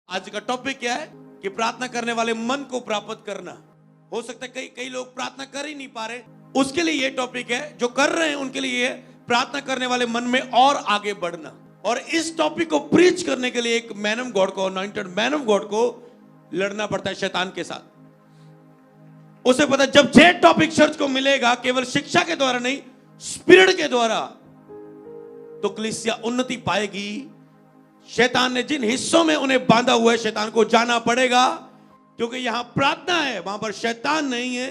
आज का टॉपिक क्या है कि प्रार्थना करने वाले मन को प्राप्त करना। हो सकता है कई कई लोग प्रार्थना कर ही नहीं पा रहे, उसके लिए ये टॉपिक है। जो कर रहे हैं उनके लिए ये प्रार्थना करने वाले मन में और आगे बढ़ना। और इस टॉपिक को प्रीच करने के लिए एक मैन ऑफ गॉड को, अनॉइंटेड मैन ऑफ गॉड को लड़ना पड़ता है शैतान के साथ। उसे पता जब ये टॉपिक चर्च को मिलेगा केवल शिक्षा के द्वारा नहीं, स्पिरिट के द्वारा, तो कलीसिया उन्नति पाएगी। शैतान ने जिन हिस्सों में उन्हें बांधा हुआ है, शैतान को जाना पड़ेगा, क्योंकि यहां प्रार्थना है, वहां पर शैतान नहीं है।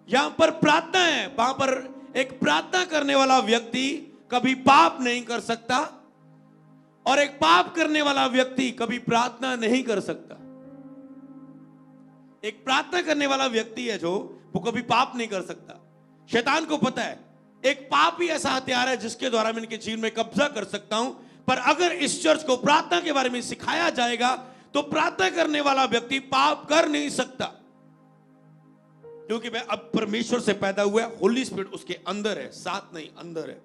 यहां पर प्रार्थना है, वहां पर एक प्रार्थना करने वाला व्यक्ति कभी पाप नहीं कर सकता, और एक पाप करने वाला व्यक्ति कभी प्रार्थना नहीं कर सकता। एक प्रार्थना करने वाला व्यक्ति है जो वो कभी पाप नहीं कर सकता। शैतान को पता है एक पाप ही ऐसा हथियार है जिसके द्वारा मैं इनके जीवन में कब्जा कर सकता हूं। पर अगर इस चर्च को प्रार्थना के बारे में सिखाया जाएगा तो प्रार्थना करने वाला व्यक्ति पाप कर नहीं सकता, क्योंकि वह अब परमेश्वर से पैदा हुआ है। होली स्पिरिट उसके अंदर है, साथ नहीं अंदर है।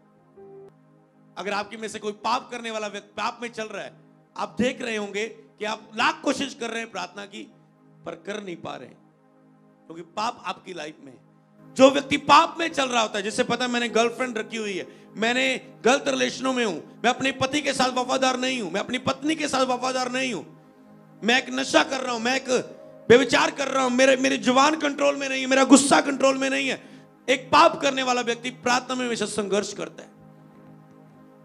अगर आपके में से कोई पाप करने वाला व्यक्ति पाप में चल रहा है, आप देख रहे होंगे कि आप लाख कोशिश कर रहे हैं प्रार्थना की, पर कर नहीं पा रहे हैं, क्योंकि पाप आपकी लाइफ में है। जो व्यक्ति पाप में चल रहा होता है, जिससे पता है मैंने गर्लफ्रेंड रखी हुई है, मैंने गलत रिलेशनों में हूं, मैं अपने पति के साथ वफादार नहीं हूं, मैं अपनी पत्नी के साथ वफादार नहीं हूं, मैं एक नशा कर रहा हूं, मैं एक व्यभिचार कर रहा हूं, मेरी जुबान कंट्रोल में नहीं है, मेरा गुस्सा कंट्रोल में नहीं है। एक पाप करने वाला व्यक्ति प्रार्थना में हमेशा संघर्ष करता है।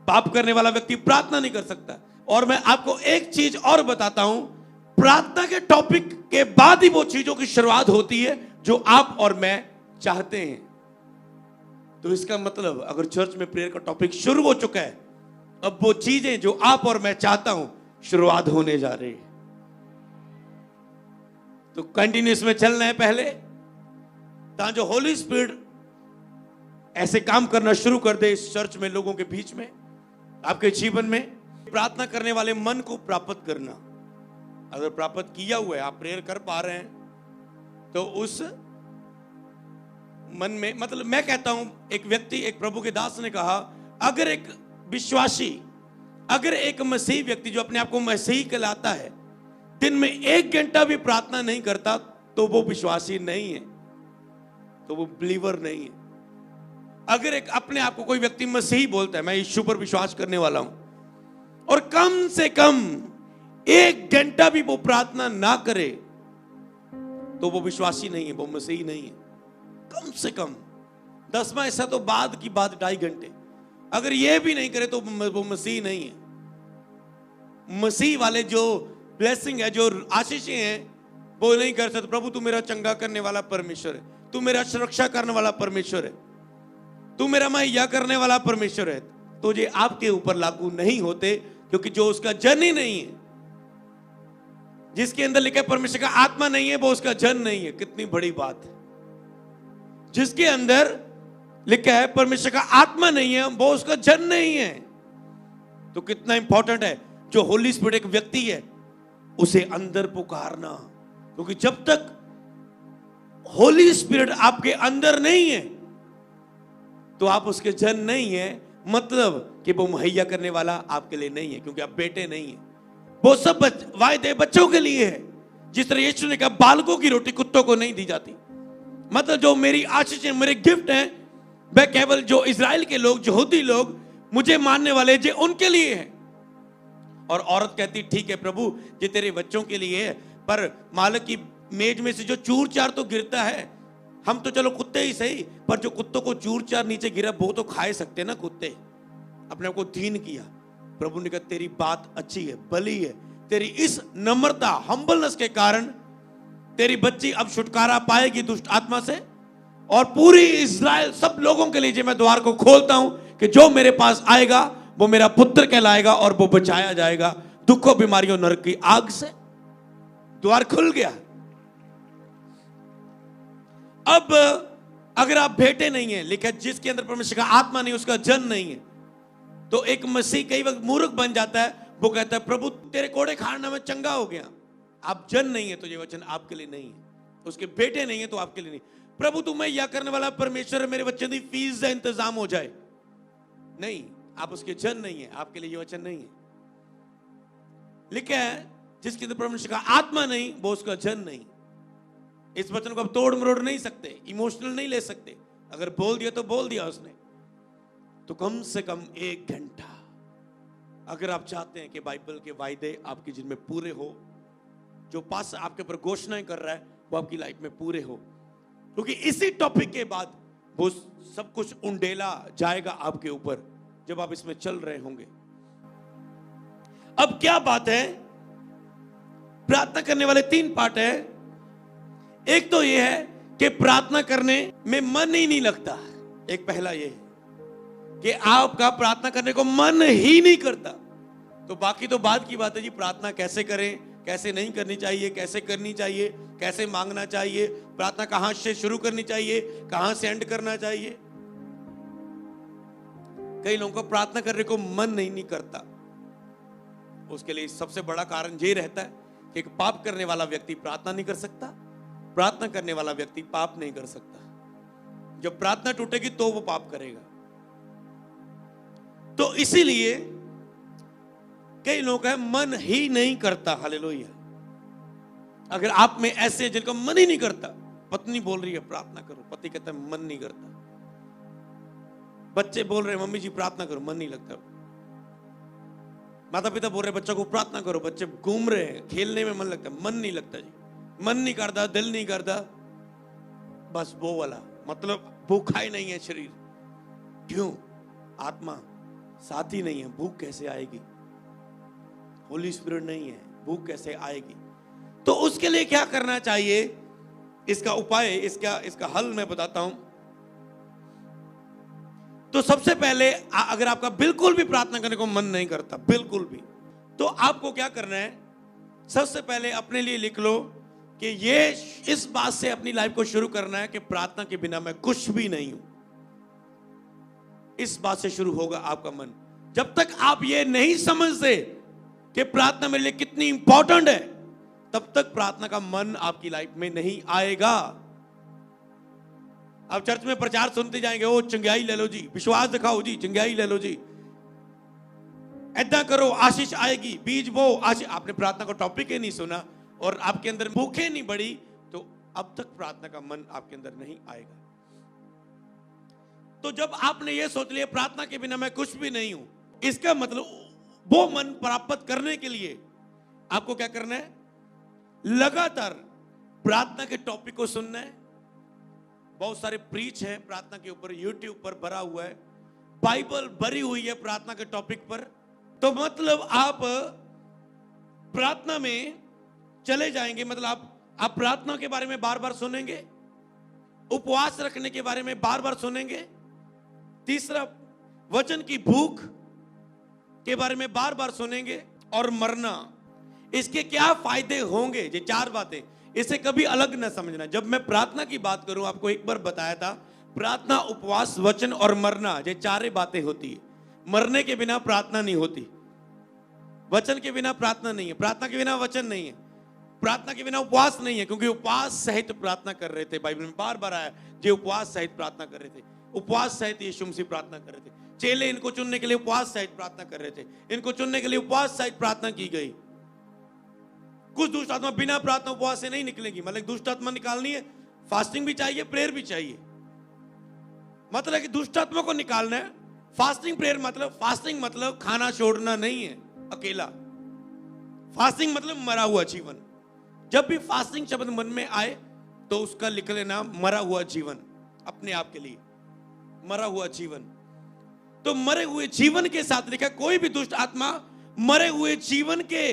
पाप करने वाला व्यक्ति प्रार्थना नहीं कर सकता। और मैं आपको एक चीज और बताता हूं, प्रार्थना के टॉपिक के बाद ही वो चीजों की शुरुआत होती है जो आप और मैं चाहते हैं। तो इसका मतलब अगर चर्च में प्रेयर का टॉपिक शुरू हो चुका है, अब वो चीजें जो आप और मैं चाहता हूं शुरुआत होने जा रही है। तो कंटिन्यूस में चलना है पहले, ताकि जो होली स्पिरिट ऐसे काम करना शुरू कर दे इस चर्च में, लोगों के बीच में, आपके जीवन में। प्रार्थना करने वाले मन को प्राप्त करना, अगर प्राप्त किया हुआ है, आप प्रेयर कर पा रहे हैं, तो उस मन में, मतलब मैं कहता हूं, एक व्यक्ति, एक प्रभु के दास ने कहा, अगर एक विश्वासी, अगर एक मसीही व्यक्ति जो अपने आप को मसीही कहलाता है, दिन में 1 घंटा भी प्रार्थना नहीं करता, तो वो विश्वासी नहीं है, तो वो बिलीवर नहीं है। अगर एक अपने आप को कोई व्यक्ति मसीही बोलता है, मैं यीशु पर विश्वास करने वाला हूं, और कम से कम 1 घंटा भी वो प्रार्थना ना करे, तो वो विश्वासी नहीं है, वो मसीही नहीं है। कम से कम 10वां हिस्सा तो बाद की बात 2.5 घंटे, अगर ये भी नहीं करे तो वो मसीह नहीं है। मसीह वाले जो ब्लेसिंग है, जो आशीषें हैं, वो नहीं कर सकते। प्रभु तू मेरा चंगा करने वाला परमेश्वर है, तू मेरा सुरक्षा करने वाला परमेश्वर है, तू मेरा मुहैया करने वाला परमेश्वर है, तो ये आपके ऊपर लागू नहीं होते, क्योंकि जो उसका जन ही नहीं है, जिसके अंदर लिखा है परमेश्वर का आत्मा नहीं है, वो उसका जन नहीं है। कितनी बड़ी बात है। जिसके अंदर लिखा है परमेश्वर का आत्मा नहीं है, वो उसका जन नहीं है। तो कितना इंपॉर्टेंट है जो होली स्पिरिट एक व्यक्ति है, उसे अंदर पुकारना, क्योंकि जब तक होली स्पिरिट आपके अंदर नहीं है तो आप उसके जन नहीं है। मतलब कि वो मुहैया करने वाला आपके लिए नहीं है, क्योंकि आप बेटे नहीं है। वो सब वायदे बच्चों के लिए है। जिस तरह यीशु ने कहा, बालकों की रोटी कुत्तों को नहीं दी जाती। मतलब जो मेरी आशीष, मेरे गिफ्ट हैं, वह केवल जो इजराइल के लोग, यहूदी लोग, मुझे मानने वाले, जो उनके लिए है। और औरत कहती, ठीक है प्रभु, ये तेरे बच्चों के लिए है, पर मालिक की मेज में से जो चूर चार तो गिरता है, हम तो चलो कुत्ते ही सही, पर जो कुत्तों को चूर चार नीचे गिरा, वो तो खाए सकते ना कुत्ते। अपने आप को दीन किया। प्रभु ने कहा, तेरी बात अच्छी है, भली है, तेरी इस नम्रता, हम्बलनेस के कारण तेरी बच्ची अब छुटकारा पाएगी दुष्ट आत्मा से। और पूरी इज़राइल, सब लोगों के लिए मैं द्वार को खोलता हूं कि जो मेरे पास आएगा वो मेरा पुत्र कहलाएगा, और वो बचाया जाएगा दुखों, बीमारियों, नरक की आग से। द्वार खुल गया। अब अगर आप बेटे नहीं है, लिखा जिसके अंदर परमेश्वर का आत्मा नहीं, उसका जन नहीं है, तो एक मसीह कई वक्त मूर्ख बन जाता है। वो कहता है, प्रभु तेरे कोड़े खाना में चंगा हो गया। आप जन नहीं है तो ये वचन आपके लिए नहीं है। उसके बेटे नहीं है तो आपके लिए नहीं। प्रभु तू मुहैया करने वाला परमेश्वर है, मेरे बच्चे की फीस का इंतजाम हो जाए। नहीं, आप उसके जन नहीं है, आपके लिए ये वचन नहीं है। लिखा है जिसके अंदर परमेश्वर का आत्मा नहीं, वो उसका जन नहीं। इस वचन को आप तोड़ मरोड़ नहीं सकते, इमोशनल नहीं ले सकते। अगर बोल दिया तो बोल दिया उसने। तो कम से कम 1 घंटा, अगर आप चाहते हैं कि बाइबल के वायदे आपके जिनमें पूरे हो, जो पास आपके ऊपर घोषणाएं कर रहा है वो आपकी लाइफ में पूरे हो, क्योंकि इसी टॉपिक के बाद वो सब कुछ उंडेला जाएगा आपके ऊपर जब आप इसमें चल रहे होंगे। अब क्या बात है, प्रार्थना करने वाले 3 पार्ट है। एक तो ये है कि प्रार्थना करने में मन ही नहीं लगता। एक पहला ये है कि आपका प्रार्थना करने को मन ही नहीं करता। तो बाकी तो बाद की बात है जी, प्रार्थना कैसे करें, कैसे नहीं करनी चाहिए, कैसे करनी चाहिए, कैसे मांगना चाहिए, प्रार्थना कहां से शुरू करनी चाहिए, कहां से एंड करना चाहिए। कई लोगों को प्रार्थना करने को मन नहीं करता। उसके लिए सबसे बड़ा कारण ये रहता है कि एक पाप करने वाला व्यक्ति प्रार्थना नहीं कर सकता, प्रार्थना करने वाला व्यक्ति पाप नहीं कर सकता। जब प्रार्थना टूटेगी तो वो पाप करेगा। तो इसीलिए कई लोगों का मन ही नहीं करता। हालेलुया। अगर आप में ऐसे जिनका मन ही नहीं करता, पत्नी बोल रही है प्रार्थना करो, पति कहता है मन नहीं करता, बच्चे बोल रहे हैं मम्मी जी प्रार्थना करो, मन नहीं लगता, माता पिता बोल रहे बच्चों को प्रार्थना करो, बच्चे घूम रहे हैं, खेलने में मन लगता, मन नहीं लगता जी, मन नहीं करता, दिल नहीं करता, बस वो वाला मतलब भूखा ही नहीं है शरीर। क्यों? आत्मा साथी नहीं है, भूख कैसे आएगी? होली स्पिरिट नहीं है, भूख कैसे आएगी? तो उसके लिए क्या करना चाहिए, इसका उपाय, इसका हल मैं बताता हूं। तो सबसे पहले अगर आपका बिल्कुल भी प्रार्थना करने को मन नहीं करता, बिल्कुल भी, तो आपको क्या करना है, सबसे पहले अपने लिए लिख लो कि ये इस बात से अपनी लाइफ को शुरू करना है कि प्रार्थना के बिना मैं कुछ भी नहीं हूं। इस बात से शुरू होगा आपका मन। जब तक आप ये नहीं समझते कि प्रार्थना मेरे लिए कितनी इंपॉर्टेंट है, तब तक प्रार्थना का मन आपकी लाइफ में नहीं आएगा। आप चर्च में प्रचार सुनते जाएंगे, ओ चंगाई ले लो जी, विश्वास दिखाओ जी, चंगाई ले लो जी, ऐदा करो आशीष आएगी, बीज बो आशीष। आपने प्रार्थना का टॉपिक ही नहीं सुना और आपके अंदर भूखे नहीं बढ़ी, तो अब तक प्रार्थना का मन आपके अंदर नहीं आएगा। तो जब आपने ये सोच लिया प्रार्थना के बिना मैं कुछ भी नहीं हूं, इसका मतलब वो मन प्राप्त करने के लिए आपको क्या करना है, लगातार प्रार्थना के टॉपिक को सुनना है। बहुत सारे प्रीच है प्रार्थना के ऊपर, यूट्यूब पर भरा हुआ है, बाइबल भरी हुई है प्रार्थना के टॉपिक पर। तो मतलब आप प्रार्थना में चले जाएंगे, मतलब आप प्रार्थना के बारे में बार बार सुनेंगे, उपवास रखने के बारे में बार बार सुनेंगे, तीसरा वचन की भूख के बारे में बार बार सुनेंगे, और मरना, इसके क्या फायदे होंगे, ये 4 बातें, इसे कभी अलग न समझना। जब मैं प्रार्थना की बात करूं, आपको एक बार बताया था, प्रार्थना, उपवास, वचन और मरना, ये 4 बातें होती है। मरने के बिना प्रार्थना नहीं होती, वचन के बिना प्रार्थना नहीं है, प्रार्थना के बिना वचन नहीं है, प्रार्थना के बिना उपवास नहीं है, क्योंकि उपवास सहित प्रार्थना कर रहे थे। बाइबल में बार बार आया, जो उपवास सहित प्रार्थना कर रहे थे, उपवास सहित यीशु मसीह प्रार्थना कर रहे थे। चेले इनको चुनने के लिए उपवास सहित प्रार्थना कर रहे थे, इनको चुनने के लिए उपवास सहित प्रार्थना की गई। कुछ दुष्ट आत्मा बिना प्रार्थना उपवास से नहीं निकलेगी, मतलब दुष्ट आत्मा निकालनी है, फास्टिंग भी चाहिए, प्रेयर भी चाहिए। मतलब कि दुष्ट आत्मा को निकालना है, फास्टिंग प्रेयर मतलब, फास्टिंग मतलब खाना छोड़ना नहीं है अकेला, फास्टिंग मतलब मरा हुआ जीवन। जब भी फास्टिंग शब्द मन में आए तो उसका लिख लेना मरा हुआ जीवन, अपने आप के लिए मरा हुआ जीवन। तो मरे हुए जीवन के साथ लिखा, कोई भी दुष्ट आत्मा मरे हुए जीवन के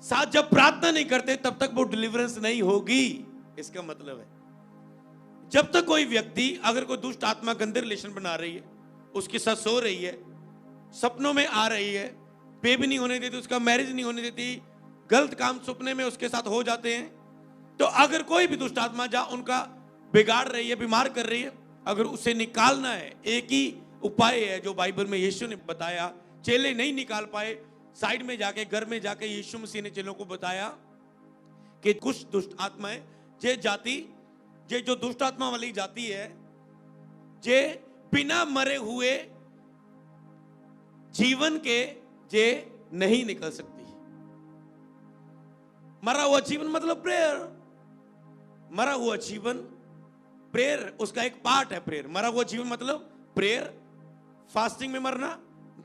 साथ जब प्रार्थना नहीं करते तब तक वो डिलीवरेंस नहीं होगी। इसका मतलब है जब तक कोई व्यक्ति, अगर कोई दुष्ट आत्मा गंदे रिलेशन बना रही है, उसके साथ सो रही है, सपनों में आ रही है, बेबी नहीं होने देती, उसका मैरिज नहीं होने देती, गलत काम सपने में उसके साथ हो जाते हैं, तो अगर कोई भी दुष्ट आत्मा जहां उनका बिगाड़ रही है, बीमार कर रही है, अगर उसे निकालना है, एक ही उपाय है जो बाइबल में यीशु ने बताया। चेले नहीं निकाल पाए, साइड में जाके, घर में जाके यीशु मसीह ने चेलों को बताया कि कुछ दुष्ट आत्माएं, जे जाति, जे जो दुष्ट आत्मा वाली जाति है, जे बिना मरे हुए जीवन के जे नहीं निकल सकती। मरा हुआ जीवन मतलब प्रेयर। मरा हुआ जीवन, प्रेयर उसका एक पार्ट है। प्रेयर, मरा हुआ जीवन मतलब प्रेयर, फास्टिंग में मरना,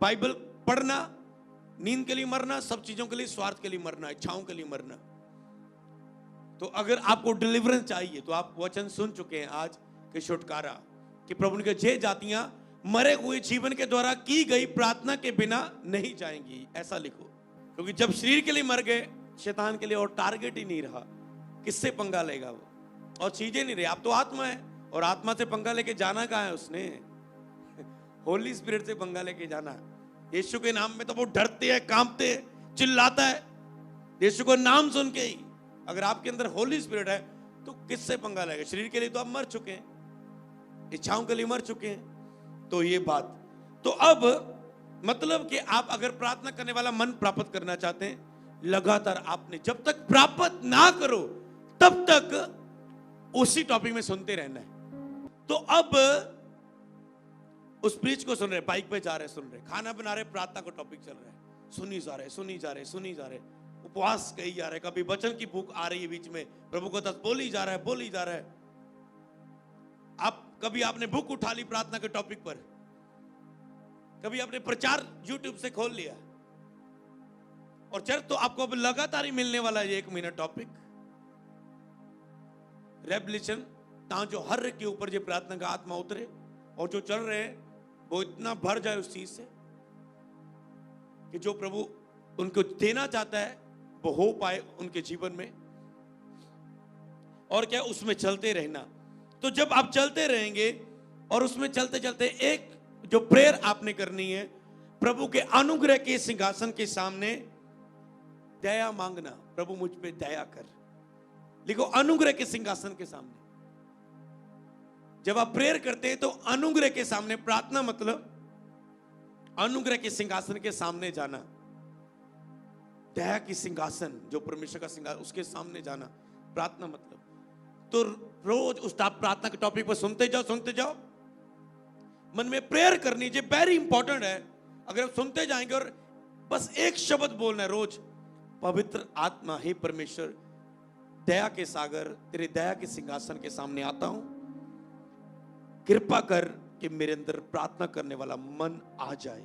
बाइबल पढ़ना, नींद के लिए मरना, सब चीजों के लिए, स्वार्थ के लिए मरना, इच्छाओं के लिए मरना। तो अगर आपको डिलीवरेंस चाहिए तो आप वचन सुन चुके हैं आज कि छुटकारा, कि प्रभु ने जे जातियां मरे हुए जीवन के द्वारा की गई प्रार्थना के बिना नहीं जाएंगी, ऐसा लिखो। क्योंकि जब शरीर के लिए मर गए, शैतान के लिए और टारगेट ही नहीं रहा, किससे पंगा लेगा वो, और चीजें नहीं रही। आप तो आत्मा है, और आत्मा से पंगा लेके जाना कहाँ है उसने? होली स्पिरिट से पंगा लेके जाना। यीशु के नाम में तो वो डरते हैं, कांपते हैं, चिल्लाता है यीशु को नाम सुन के ही। अगर आपके अंदर होली स्पिरिट है तो किससे पंगा लेगा? शरीर के लिए तो आप मर चुके हैं, इच्छाओं के लिए मर चुके हैं। तो ये बात, तो अब मतलब कि आप अगर प्रार्थना करने वाला मन प्राप्त करना चाहते हैं, लगातार आपने जब तक प्राप्त ना करो तब तक उसी टॉपिक में सुनते रहना है। तो अब उस प्रीच को सुन रहे, बाइक पे जा रहे सुन रहे, खाना बना रहे, प्रार्थना का टॉपिक चल रहा है, सुनी जा रहे, सुनी जा रहे, सुनी जा रहे, उपवास कही जा रहा है, कभी वचन की भूख आ रही है बीच में, प्रभु को दस बोली जा रहा है, बोली जा रहा है। आप कभी आपने बुक उठा ली प्रार्थना के टॉपिक पर, कभी आपने प्रचार यूट्यूब से खोल लिया, और चर्च तो आपको अब लगातार ही मिलने वाला है 1 महीना टॉपिक रेवलेशन, ताकि जो हर के ऊपर जो प्रार्थना का आत्मा उतरे, और जो चल रहे हैं वो इतना भर जाए उस चीज से कि जो प्रभु उनको देना चाहता है वो हो पाए उनके जीवन में। और क्या, उसमें चलते रहना। तो जब आप चलते रहेंगे और उसमें चलते चलते एक जो प्रेयर आपने करनी है, प्रभु के अनुग्रह के सिंहासन के सामने दया मांगना, प्रभु मुझ पे दया कर। लिखो, अनुग्रह के सिंहासन के सामने। जब आप प्रेयर करते हैं तो अनुग्रह के सामने, प्रार्थना मतलब अनुग्रह के सिंहासन के सामने जाना, दया की सिंहासन जो परमेश्वर का सिंहासन, उसके सामने जाना प्रार्थना मतलब। तो रोज उस प्रार्थना के टॉपिक पर सुनते जाओ, मन में प्रेयर करनी चाहिए, वेरी इंपॉर्टेंट है। अगर आप सुनते जाएंगे और बस एक शब्द बोलना है रोज, पवित्र आत्मा, हे परमेश्वर, दया के सागर, तेरे दया के सिंहासन के सामने आता हूं, कृपा कर कि मेरे अंदर प्रार्थना करने वाला मन आ जाए।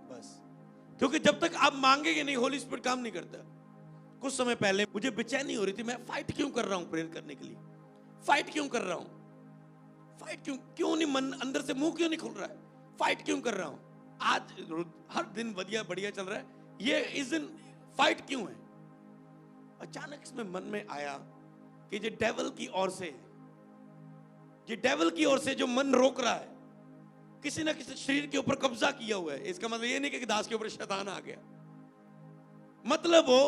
बस, क्योंकि जब तक आप मांगेंगे नहीं, होली स्पिरिट काम नहीं करता। कुछ समय पहले मुझे बेचैनी हो रही थी, मैं फाइट क्यों कर रहा हूं प्रेयर करने के लिए, फाइट क्यों कर रहा हूं, फाइट क्यों नहीं, मन अंदर से मुंह क्यों नहीं खुल रहा है, फाइट क्यों कर रहा हूं। आज हर दिन बढ़िया चल रहा है, ये इस दिन फाइट क्यों है? अचानक इसमें मन में आया कि ये डेविल की ओर से, ये डेविल की ओर से जो मन रोक रहा है, किसी ना किसी शरीर के ऊपर कब्जा किया हुआ है। इसका मतलब ये नहीं कि दास के ऊपर शैतान आ गया, मतलब वो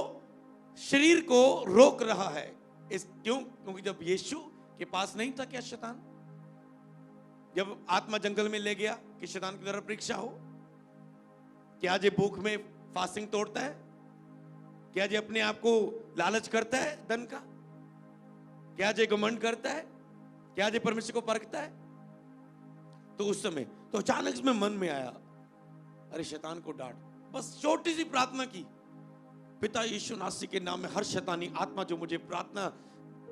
शरीर को रोक रहा है। क्योंकि जब यीशु के पास नहीं था क्या शैतान, जब आत्मा जंगल में ले गया कि शैतान की तरफ परीक्षा हो, क्या जे भूख में फास्टिंग तोड़ता है, क्या जे अपने आप को लालच करता है धन का, क्या जे घमंड करता है, क्या जे परमेश्वर को परखता है। तो उस समय तो अचानक इसमें मन में आया, अरे शैतान को डांट। बस छोटी सी प्रार्थना की, पिता यीशु नासी के नाम में हर शैतानी आत्मा जो मुझे प्रार्थना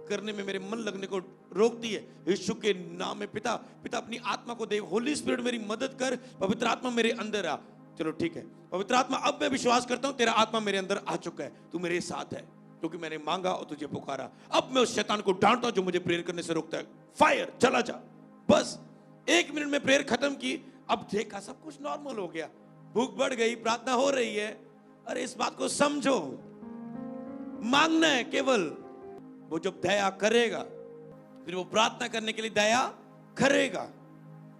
करने में मेरे मन लगने को रोकती है, यीशु के नाम में पिता अपनी आत्मा को दे, होली स्पिरिट मेरी मदद कर, पवित्र आत्मा मेरे अंदर आ। चलो ठीक है, पवित्र आत्मा, अब मैं विश्वास करता हूं तेरा आत्मा मेरे अंदर आ चुका है, तू मेरे साथ है, क्योंकि मैंने मांगा और तुझे पुकारा। अब मैं उस शैतान को डांटता हूं जो मुझे प्रेयर करने से रोकता है, फायर, चला जा। बस 1 मिनट में प्रेयर खत्म की, अब देखा सब कुछ नॉर्मल हो गया, भूख बढ़ गई, प्रार्थना हो रही है। अरे इस बात को समझो, मांगना है केवल, वो जब दया करेगा फिर वो प्रार्थना करने के लिए दया करेगा।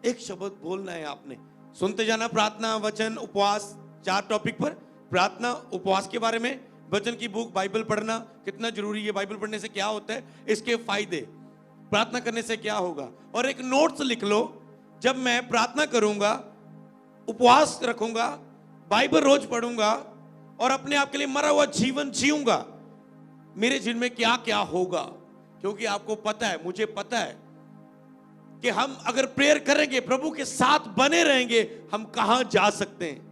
एक शब्द बोलना है आपने, सुनते जाना, प्रार्थना, वचन, उपवास, 4 टॉपिक पर प्रार्थना, उपवास के बारे में, वचन की बुक, बाइबल पढ़ना कितना जरूरी है, बाइबल पढ़ने से क्या होता है, इसके फायदे, प्रार्थना करने से क्या होगा। और एक नोट्स लिख लो, जब मैं प्रार्थना करूंगा, उपवास रखूंगा, बाइबल रोज पढ़ूंगा और अपने आप के लिए मरा हुआ जीवन जीऊंगा, मेरे जीवन में क्या क्या होगा। क्योंकि आपको पता है, मुझे पता है कि हम अगर प्रेयर करेंगे, प्रभु के साथ बने रहेंगे, हम कहां जा सकते हैं।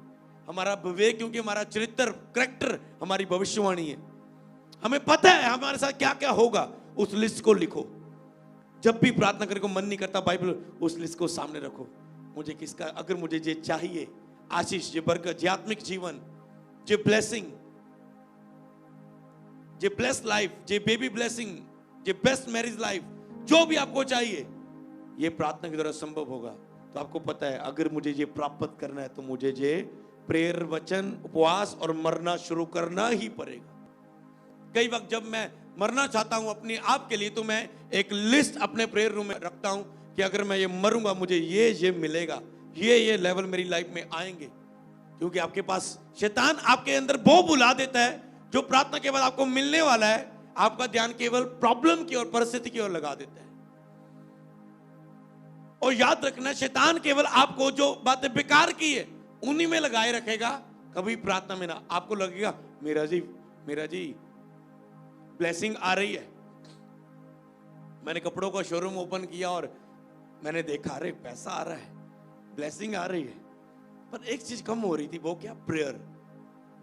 हमारा विवेक, क्योंकि हमारा चरित्र, करैक्टर हमारी भविष्यवाणी है। हमें पता है हमारे साथ क्या क्या होगा, उस लिस्ट को लिखो। जब भी प्रार्थना करने को मन नहीं करता, बाइबल उस लिस्ट को सामने रखो। मुझे किसका, अगर मुझे ये चाहिए, आशीष, ये बरकत, ये आत्मिक जीवन, ये ब्लेसिंग, ये ब्लेस्ड लाइफ, ये बेबी ब्लेसिंग, ये बेस्ट मैरिज लाइफ, जो भी आपको चाहिए, ये प्रार्थना के द्वारा संभव होगा। तो आपको पता है अगर मुझे ये प्राप्त करना है तो मुझे ये प्रेयर, वचन, उपवास और मरना शुरू करना ही पड़ेगा। कई वक्त जब मैं मरना चाहता हूं अपने आप के लिए, तो मैं एक लिस्ट अपने प्रेयर रूम में रखता हूं कि अगर मैं ये मरूंगा मुझे ये मिलेगा, ये लेवल मेरी लाइफ में आएंगे। क्योंकि आपके पास शैतान आपके अंदर वो बुला देता है जो प्रार्थना के बाद आपको मिलने वाला है, आपका ध्यान केवल प्रॉब्लम की और परिस्थिति की ओर लगा देता है। और याद रखना, शैतान केवल आपको जो बातें बेकार की है उन्हीं में लगाए रखेगा, कभी प्रार्थना में ना। आपको लगेगा मेरा जी ब्लेसिंग आ रही है। मैंने कपड़ों का शोरूम ओपन किया और मैंने देखा अरे पैसा आ रहा है, ब्लेसिंग आ रही है, पर एक चीज कम हो रही थी, वो क्या? प्रेयर।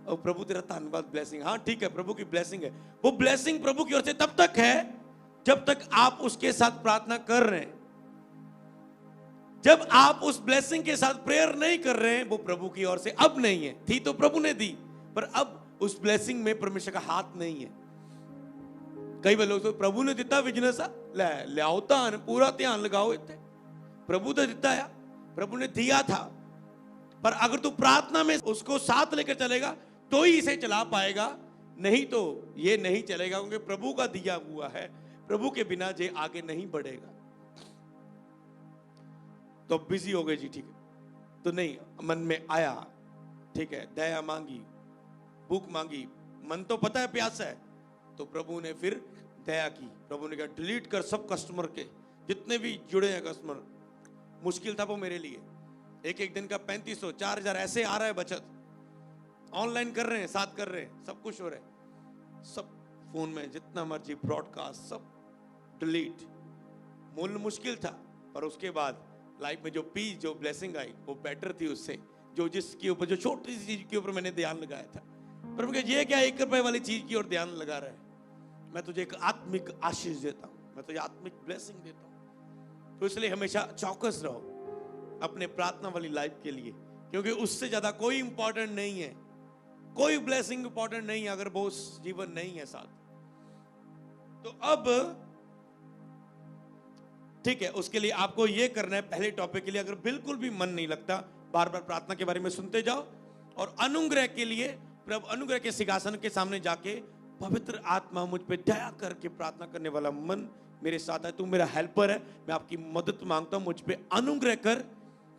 और प्रभु तेरा धन्यवाद, ब्लेसिंग, हाँ ठीक है, प्रभु की ब्लेसिंग है। वो ब्लेसिंग प्रभु की ओर से तब तक है जब तक आप उसके साथ प्रार्थना कर रहे हैं। जब आप उस ब्लेसिंग के साथ प्रेयर नहीं कर रहे हैं, वो प्रभु की ओर से अब नहीं है। थी तो प्रभु ने दी, पर अब उस ब्लेसिंग में परमेश्वर का हाथ नहीं है। कई बार लोग तो प्रभु ने दिता बिजनेस ले आओता पूरा ध्यान लगाओ इतने, प्रभु तो दिता है, प्रभु ने दिया था, पर अगर तू प्रार्थना में उसको साथ लेकर चलेगा तो ही इसे चला पाएगा, नहीं तो ये नहीं चलेगा। क्योंकि प्रभु का दिया हुआ है, प्रभु के बिना ये आगे नहीं बढ़ेगा। तो बिजी हो गए जी, ठीक है, तो नहीं, मन में आया, ठीक है, दया मांगी, भूख मांगी, मन तो पता है प्यास है, तो प्रभु ने फिर दया की। प्रभु ने कहा डिलीट कर सब कस्टमर के, जितने भी जुड़े हैं कस्टमर। मुश्किल था वो मेरे लिए, एक दिन का 3500 4000 ऐसे आ रहा है बचत, ऑनलाइन कर रहे हैं, साथ कर रहे हैं, सब कुछ हो रहा है, सब फोन में जितना मर्जी ब्रॉडकास्ट, सब डिलीट। मूल मुश्किल था, पर उसके बाद लाइफ में जो पीस, जो ब्लेसिंग आई, वो बेटर थी उससे, जो जिसके ऊपर, जो छोटी सी चीज के ऊपर मैंने ध्यान लगाया था। पर मैं ये क्या 1 रुपए वाली चीज की ओर ध्यान लगा रहा है, मैं तुझे एक आत्मिक आशीष देता हूं, मैं तुझे आत्मिक ब्लेसिंग देता हूं। तो इसलिए हमेशा चौकस रहो अपने प्रार्थना वाली लाइफ के लिए, क्योंकि उससे ज्यादा कोई इंपॉर्टेंट नहीं है, कोई ब्लेसिंग इंपॉर्टेंट नहीं है अगर वो जीवन नहीं है साथ। तो अब ठीक है, उसके लिए आपको ये करना है, पहले टॉपिक के लिए अगर बिल्कुल भी मन नहीं लगता, बार बार प्रार्थना के बारे में सुनते जाओ, और अनुग्रह के लिए प्रभु अनुग्रह के सिंहासन के सामने जाके, पवित्र आत्मा मुझ पे दया करके प्रार्थना करने वाला मन मेरे साथ है, तू मेरा हेल्पर है, मैं आपकी मदद मांगता हूं, मुझ पे अनुग्रह कर,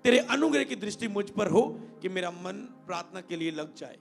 तेरे अनुग्रह की दृष्टि मुझ पर हो कि मेरा मन प्रार्थना के लिए लग जाए।